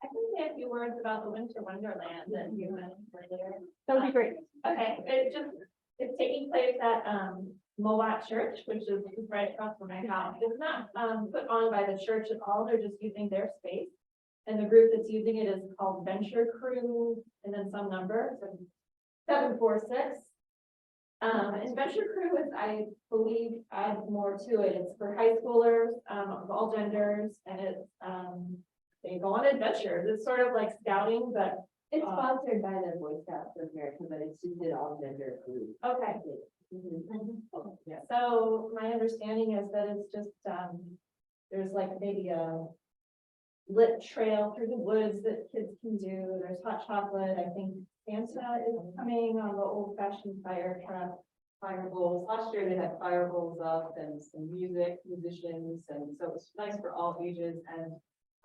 I can say a few words about the Winter Wonderland that you mentioned earlier. That would be great. Okay, it's taking place at Mowat Church, which is right across from my house. It's not put on by the church at all. They're just using their space. And the group that's using it is called Venture Crew, and then some number, so 746. And Venture Crew is, I believe, add more to it. It's for high schoolers of all genders, and it's they go on adventures. It's sort of like scouting, but It's sponsored by the Boy Scouts of America, but it's just an all gender group. okay. Yeah. So my understanding is that it's just there's like maybe a lit trail through the woods that kids can do. There's hot chocolate. I think Santa is coming on the old fashioned fire truck. Fire bowls. Last year they had fire bowls up and some musicians, and so it was nice for all ages. And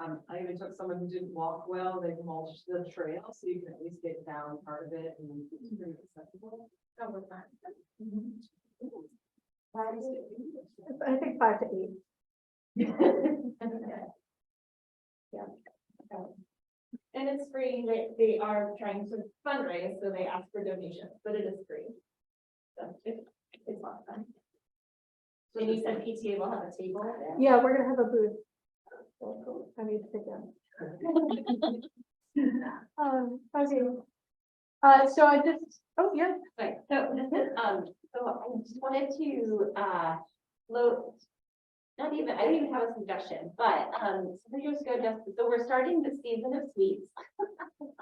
I even took someone who didn't walk well. They mulched the trail so you can at least get down part of it, and it's pretty accessible. That was fun. I think 5 to 8. Yeah. And it's free. They are trying to fundraise, so they ask for donations, but it is free. So it's a lot of fun. So you said PTA will have a table there? Yeah, we're gonna have a booth. I need to pick them. Okay. So I just, oh, yeah. Right, so this is, so I just wanted to, float, I didn't even have a suggestion, but, some years ago, so we're starting the season of sweets.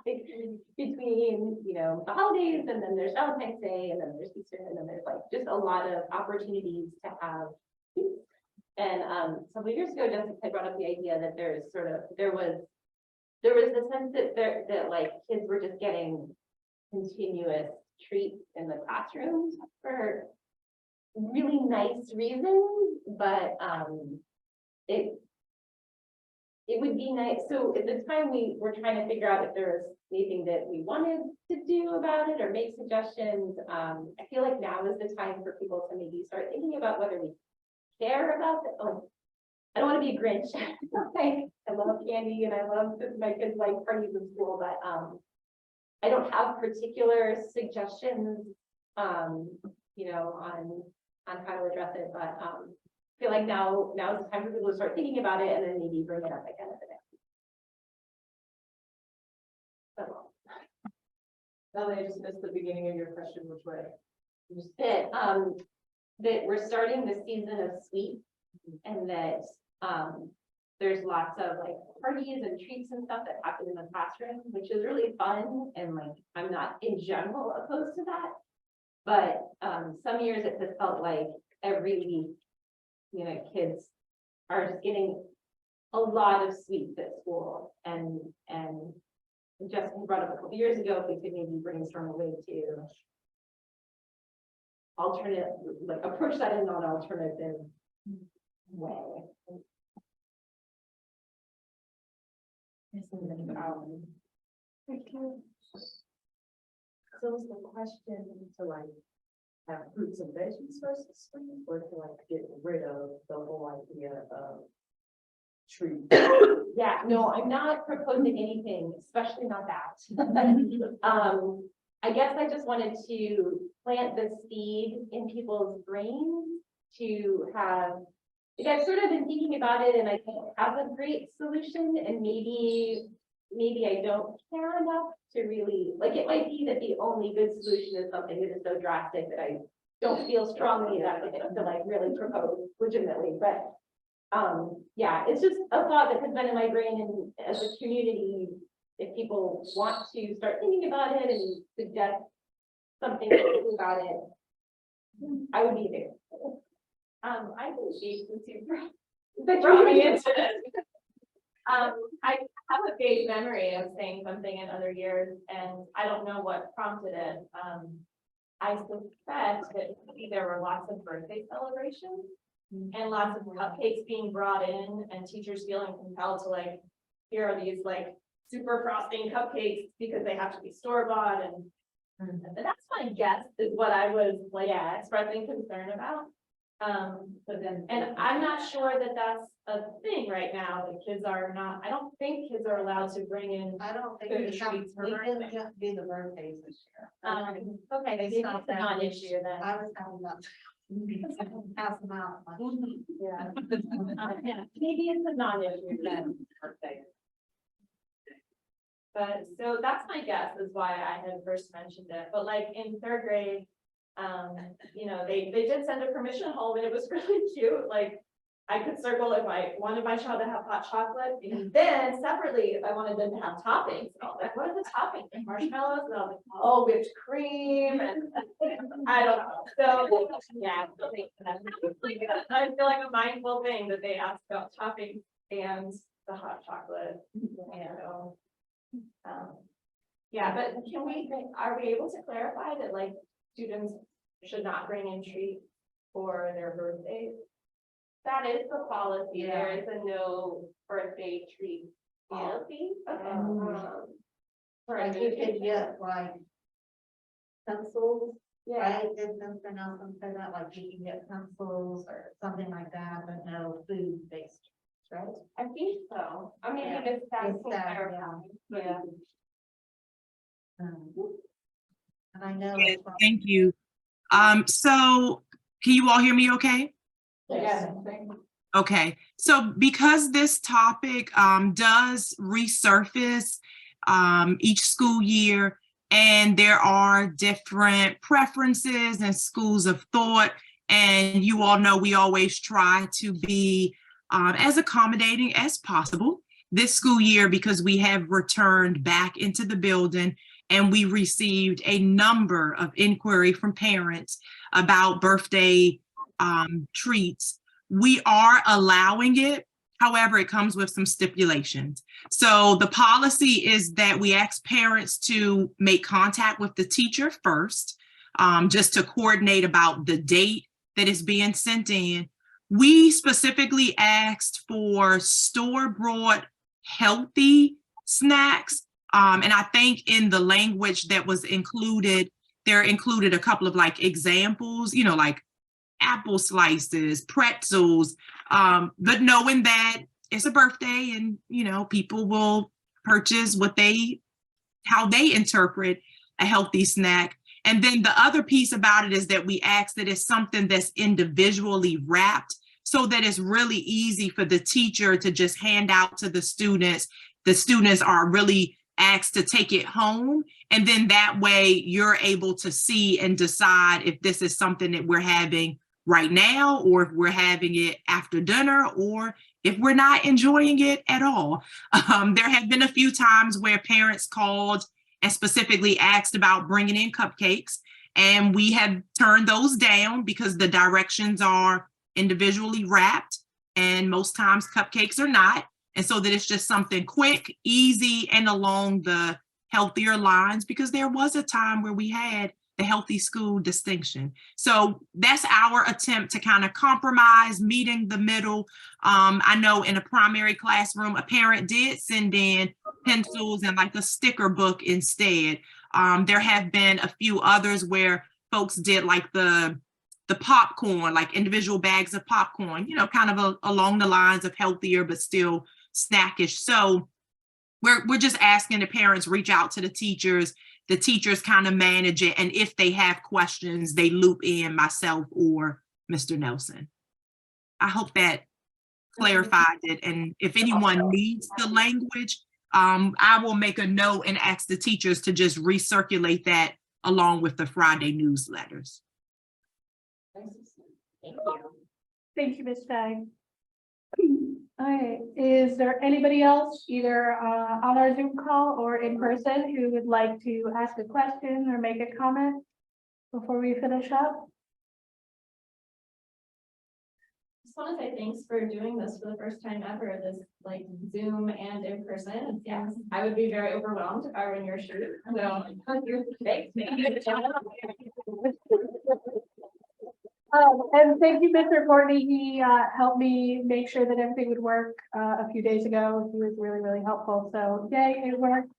Between, the holidays, and then there's Valentine's Day, and then there's Easter, and then there's like, just a lot of opportunities to have sweets. And, several years ago, Jessica had brought up the idea that there was the sense that like kids were just getting continuous treats in the classrooms for really nice reasons, but it would be nice. So at the time we were trying to figure out if there was anything that we wanted to do about it or make suggestions. I feel like now is the time for people to maybe start thinking about whether we care about it. Oh, I don't want to be a Grinch. I love candy and I love my kids like parties in school, but I don't have particular suggestions, on how to address it, but I feel like now is the time for people to start thinking about it and then maybe bring it up again at the next. So, Now I just missed the beginning of your question, which way? that we're starting the season of sweets, and that there's lots of like parties and treats and stuff that happen in the classroom, which is really fun, and like I'm not in general opposed to that, but some years it has felt like every week, kids are just getting a lot of sweets at school, and Jessica brought up a couple years ago if we could maybe brainstorm a way to approach that in non-alternative way. Thank you. So is the question to like have fruits and veggies versus spring, or to like get rid of the whole idea of tree. Yeah, no, I'm not proposing anything, especially not that. I guess I just wanted to plant the seed in people's brains to have, like, I've sort of been thinking about it and I don't have a great solution, and maybe I don't care enough to really, like, it might be that the only good solution is something that is so drastic that I don't feel strongly enough to like really propose legitimately, but yeah, it's just a thought that has been in my brain, and as a community, if people want to start thinking about it and suggest something about it, I would be there. I can speak since you brought me into it. I have a vague memory of saying something in other years, and I don't know what prompted it. I suspect that maybe there were lots of birthday celebrations and lots of cupcakes being brought in, and teachers feeling compelled to like, here are these like super frosting cupcakes because they have to be store-bought, and that's my guess is what I was like expressing concern about. But then, and I'm not sure that that's a thing right now. The kids are not, I don't think kids are allowed to bring in. I don't think food we treats for didn't birthday. just do the birthdays this year. Okay, maybe it's a non-issue then. I was having that. Pass them out. Yeah. Yeah, maybe it's a non-issue then. Birthday. But so that's my guess is why I had first mentioned it. But like in third grade, you know, they did send a permission home, and it was really cute. Like I could circle if I wanted my child to have hot chocolate, and then separately if I wanted them to have toppings. And I was like, what are the toppings? Like marshmallows? And I was like, oh, whipped cream, and I don't know. So yeah, I feel like a mindful thing that they asked about toppings and the hot chocolate. And yeah, but are we able to clarify that like students should not bring in treats for their birthdays? That is the policy. Yeah. There is a no birthday treat policy. Like you could get like pencils, Yeah, right? Did something else and say that, like you can get pencils or something like that, but no food based, right? I think so. I mean, Yeah. if that's It's that, yeah. And I know. Yes, thank you. So can you all hear me okay? Yes. Okay, so because this topic does resurface each school year, and there are different preferences and schools of thought, and you all know we always try to be as accommodating as possible. This school year, because we have returned back into the building and we received a number of inquiry from parents about birthday treats, we are allowing it. However, it comes with some stipulations. So the policy is that we ask parents to make contact with the teacher first, just to coordinate about the date that is being sent in. We specifically asked for store-bought healthy snacks. And I think in the language that was included, there included a couple of like examples, you know, like apple slices, pretzels, but knowing that it's a birthday and, you know, people will purchase how they interpret a healthy snack. And then the other piece about it is that we ask that it's something that's individually wrapped so that it's really easy for the teacher to just hand out to the students. The students are really asked to take it home. And then that way you're able to see and decide if this is something that we're having right now, or if we're having it after dinner, or if we're not enjoying it at all. There have been a few times where parents called and specifically asked about bringing in cupcakes, and we have turned those down because the directions are individually wrapped, and most times cupcakes are not. And so that it's just something quick, easy, and along the healthier lines, because there was a time where we had the healthy school distinction. So that's our attempt to kind of compromise, meeting the middle. I know in a primary classroom, a parent did send in pencils and like a sticker book instead. There have been a few others where folks did like the the popcorn, like individual bags of popcorn, kind of along the lines of healthier, but still snackish. So we're just asking the parents reach out to the teachers kind of manage it. And if they have questions, they loop in myself or Mr. Nelson. I hope that clarified it. And if anyone needs the language, I will make a note and ask the teachers to just recirculate that along with the Friday newsletters. Thank you. Thank you, Ms. Stagg. All right, is there anybody else either on our Zoom call or in person who would like to ask a question or make a comment before we finish up? Just want to say thanks for doing this for the first time ever, this like Zoom and in person. Yes, I would be very overwhelmed if I were in your shoes. So thanks. And thank you, Mr. Courtney. He helped me make sure that everything would work a few days ago. He was really, really helpful. So yay, it worked.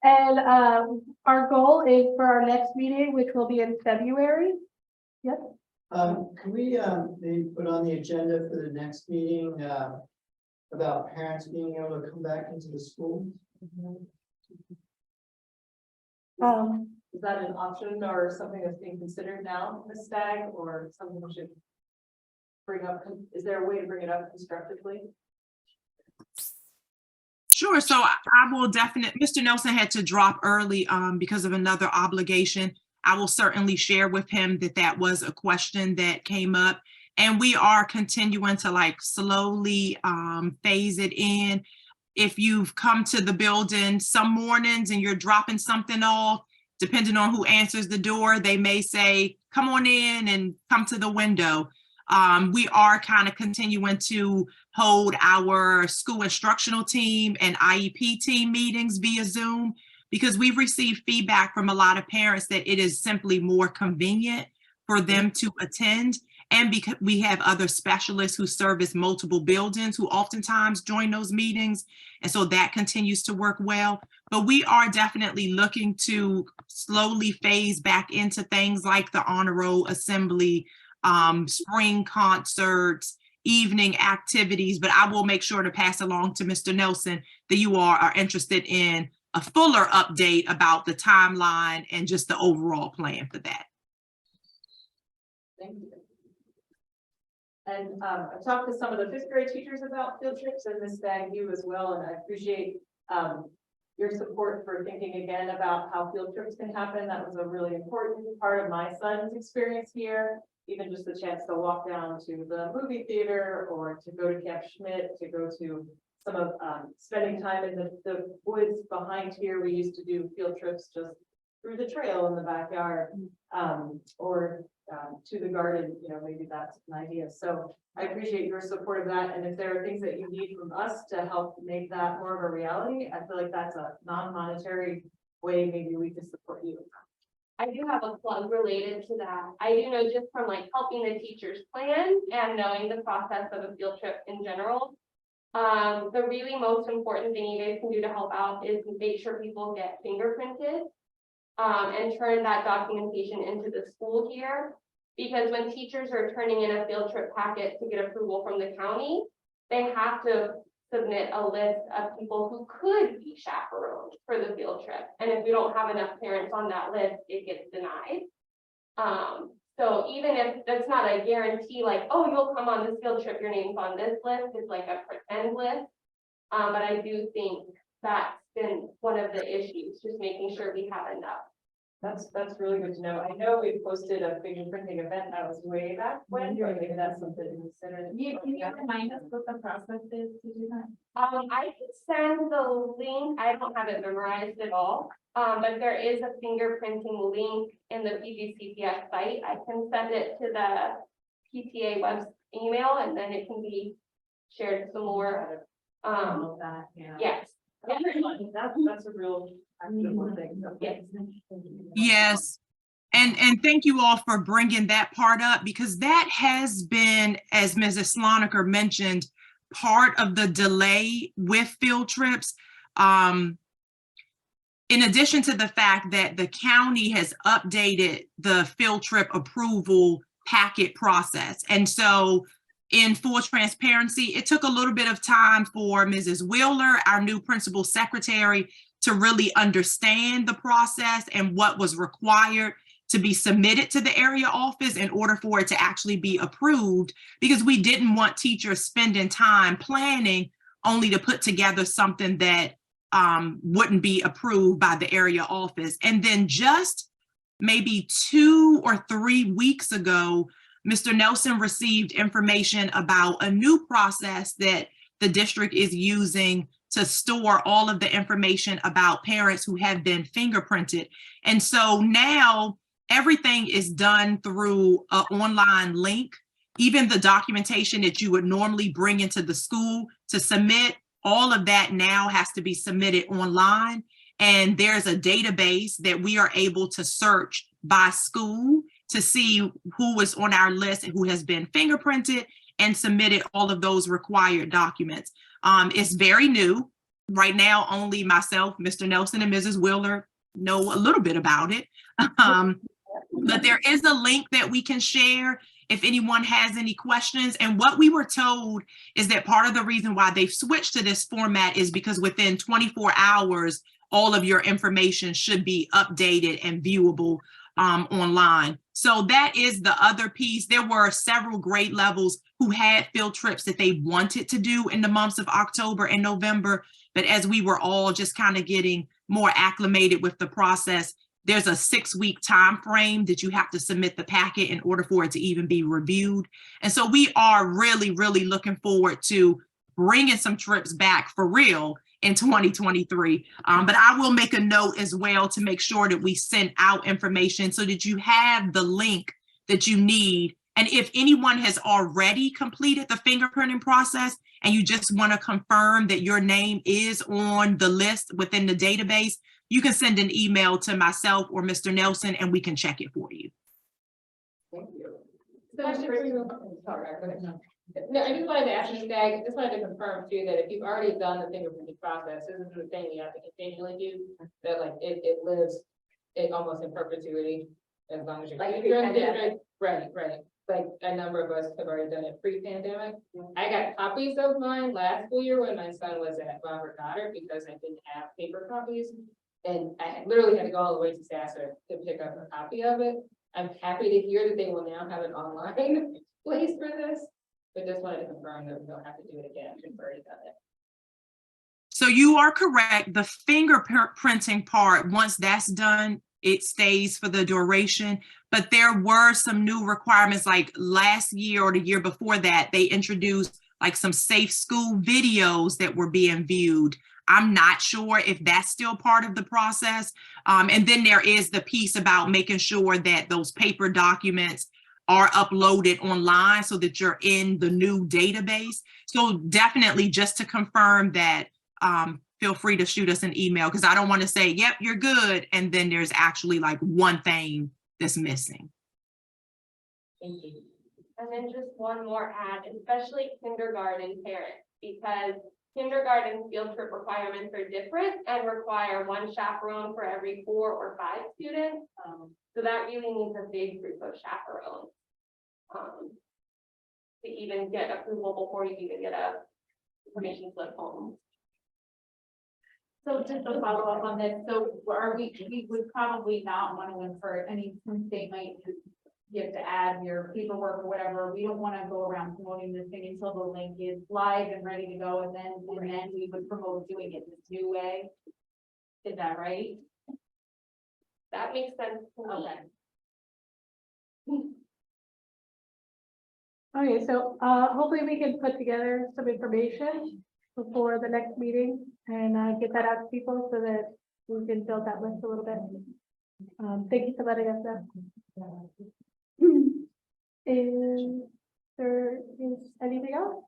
And our goal is for our next meeting, which will be in February. Yep. Can we maybe put on the agenda for the next meeting about parents being able to come back into the school? Is that an option or something that's being considered now, Ms. Stagg, or something we should bring up? Is there a way to bring it up constructively? Sure. So I will definitely, Mr. Nelson had to drop early because of another obligation. I will certainly share with him that was a question that came up, and we are continuing to like slowly phase it in. If you've come to the building some mornings and you're dropping something off, depending on who answers the door, they may say, come on in and come to the window. We are kind of continuing to hold our school instructional team and IEP team meetings via Zoom, because we've received feedback from a lot of parents that it is simply more convenient for them to attend. And because we have other specialists who service multiple buildings who oftentimes join those meetings. And so that continues to work well. But we are definitely looking to slowly phase back into things like the honor roll assembly, spring concerts, evening activities. But I will make sure to pass along to Mr. Nelson that you all are interested in a fuller update about the timeline and just the overall plan for that. Thank you. And I talked to some of the 5th grade teachers about field trips, and Ms. Stagg, you as well, and I appreciate your support for thinking again about how field trips can happen. That was a really important part of my son's experience here. Even just the chance to walk down to the movie theater or to go to Camp Schmidt, to go to some of spending time in the woods behind here. We used to do field trips just through the trail in the backyard, or to the garden, maybe that's an idea. So I appreciate your support of that. And if there are things that you need from us to help make that more of a reality, I feel like that's a non-monetary way maybe we can support you. I do have a plug related to that. I do know just from like helping the teachers plan and knowing the process of a field trip in general. The really most important thing you guys can do to help out is make sure people get fingerprinted. And turn that documentation into the school here, because when teachers are turning in a field trip packet to get approval from the county, they have to submit a list of people who could be chaperoned for the field trip. And if we don't have enough parents on that list, it gets denied. So even if that's not a guarantee, like, oh, you'll come on this field trip, your name's on this list, it's like a pretend list. But I do think that's been one of the issues, just making sure we have enough. That's really good to know. I know we posted a fingerprinting event that was way back when, but maybe that's something to consider. Can you remind us what the process is to do that? I can send the link. I don't have it memorized at all. But there is a fingerprinting link in the PGCPS site. I can send it to the PTA web email, and then it can be shared some more. Yes. That's a real actionable thing. Yes. Yes. And thank you all for bringing that part up, because that has been, as Mrs. Sloniker mentioned, part of the delay with field trips. in addition to the fact that the county has updated the field trip approval packet process. And so in full transparency, it took a little bit of time for Mrs. Wheeler, our new principal secretary, to really understand the process and what was required to be submitted to the area office in order for it to actually be approved, because we didn't want teachers spending time planning only to put together something that wouldn't be approved by the area office. And then just maybe 2 or 3 weeks ago, Mr. Nelson received information about a new process that the district is using to store all of the information about parents who have been fingerprinted. And so now everything is done through an online link. Even the documentation that you would normally bring into the school to submit, all of that now has to be submitted online. And there's a database that we are able to search by school to see who was on our list and who has been fingerprinted and submitted all of those required documents. It's very new. Right now, only myself, Mr. Nelson, and Mrs. Wheeler know a little bit about it. But there is a link that we can share if anyone has any questions. And what we were told is that part of the reason why they've switched to this format is because within 24 hours, all of your information should be updated and viewable online. So that is the other piece. There were several grade levels who had field trips that they wanted to do in the months of October and November. But as we were all just kind of getting more acclimated with the process, there's a 6-week time frame that you have to submit the packet in order for it to even be reviewed. And so we are really, really looking forward to bringing some trips back for real in 2023. But I will make a note as well to make sure that we send out information so that you have the link that you need. And if anyone has already completed the fingerprinting process and you just want to confirm that your name is on the list within the database, you can send an email to myself or Mr. Nelson and we can check it for you. Thank you. Sorry, go ahead. No, I just wanted to ask Ms. Dag, I just wanted to confirm too, that if you've already done the fingerprinting process, this is the thing you have to continually do, that like it lives almost in perpetuity as long as you're. Like you're in the pre-pandemic. district. Right. Like a number of us have already done it pre-pandemic. I got copies of mine last school year when my son was at Robert Goddard because I didn't have paper copies. And I literally had to go all the way to Sasser to pick up a copy of it. I'm happy to hear that they will now have an online place for this. But just wanted to confirm that we don't have to do it again. We've already done it. So you are correct. The fingerprinting part, once that's done, it stays for the duration. But there were some new requirements, like last year or the year before that, they introduced like some safe school videos that were being viewed. I'm not sure if that's still part of the process. And then there is the piece about making sure that those paper documents are uploaded online so that you're in the new database. So definitely just to confirm that, feel free to shoot us an email because I don't want to say, yep, you're good. And then there's actually like one thing that's missing. Thank you. And then just one more add, especially kindergarten parents, because kindergarten field trip requirements are different and require one chaperone for every 4 or 5 students. So that really needs a big group of chaperones to even get approval before you even get a permission slip home. So just to follow up on this, so we would probably not want to infer any state might you have to add your paperwork or whatever. We don't want to go around promoting this thing until the link is live and ready to go, and then we would promote doing it this new way. Is that right? That makes sense to me. Okay. Okay, so hopefully we can put together some information before the next meeting and get that out to people so that we can build that list a little bit. Thank you for letting us know. Is there anything else?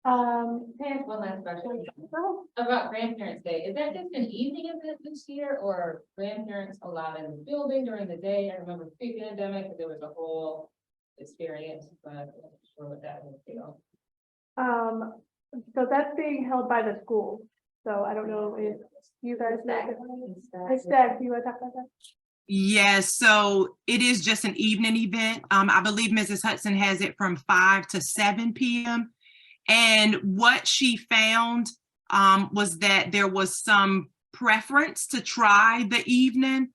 Pam? One last question Oh, about Grandparents' Day. Is that just an evening event this year or grandparents allowed in the building during the day? I remember pre-pandemic, there was a whole experience, but I'm not sure what that would feel. So that's being held by the school. So I don't know if you guys know. Hey, Stag, do you want to talk about that? Yes, so it is just an evening event. I believe Mrs. Hudson has it from 5 to 7 p.m. And what she found was that there was some preference to try the evening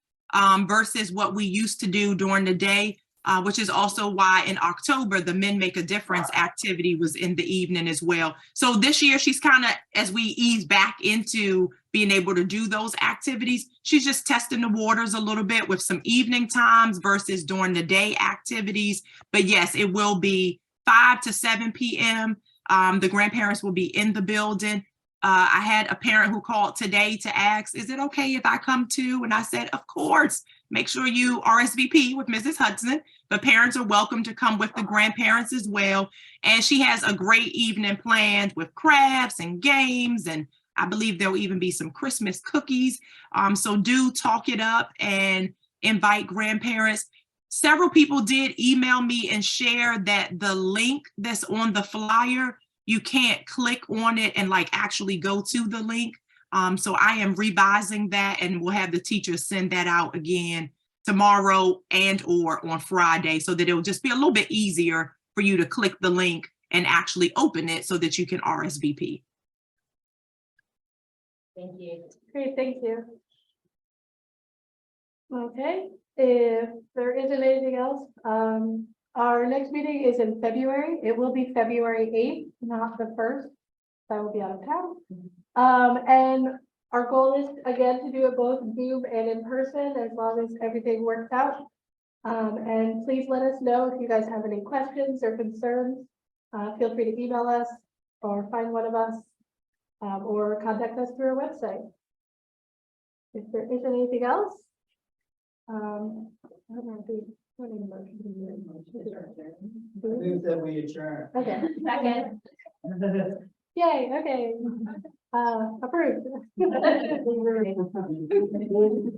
versus what we used to do during the day, which is also why in October, the Men Make a Difference activity was in the evening as well. So this year, she's kind of, as we ease back into being able to do those activities, she's just testing the waters a little bit with some evening times versus during the day activities. But yes, it will be 5 to 7 p.m. The grandparents will be in the building. I had a parent who called today to ask, is it okay if I come too? And I said, of course, make sure you RSVP with Mrs. Hudson. The parents are welcome to come with the grandparents as well. And she has a great evening planned with crafts and games. And I believe there'll even be some Christmas cookies. So do talk it up and invite grandparents. Several people did email me and share that the link that's on the flyer, you can't click on it and like actually go to the link. So I am revising that and we'll have the teachers send that out again tomorrow and or on Friday so that it'll just be a little bit easier for you to click the link and actually open it so that you can RSVP. Thank you. Great, thank you. Okay, if there isn't anything else, our next meeting is in February. It will be February 8th, not the 1st. I will be out of town. And our goal is again to do it both Zoom and in person as long as everything works out. And please let us know if you guys have any questions or concerns. Feel free to email us or find one of us or contact us through our website. If there isn't anything else, I don't know, Move that we adjourn. okay. Second. Yay, okay. Approved. Do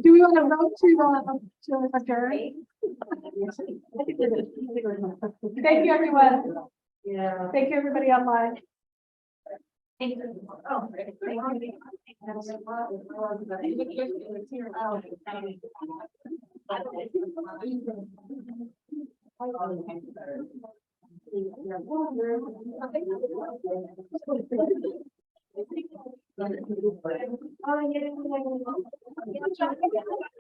we want to vote to adjourn? Thank you, everyone. Yeah. Thank you, everybody online. Thank you. Oh, thank you.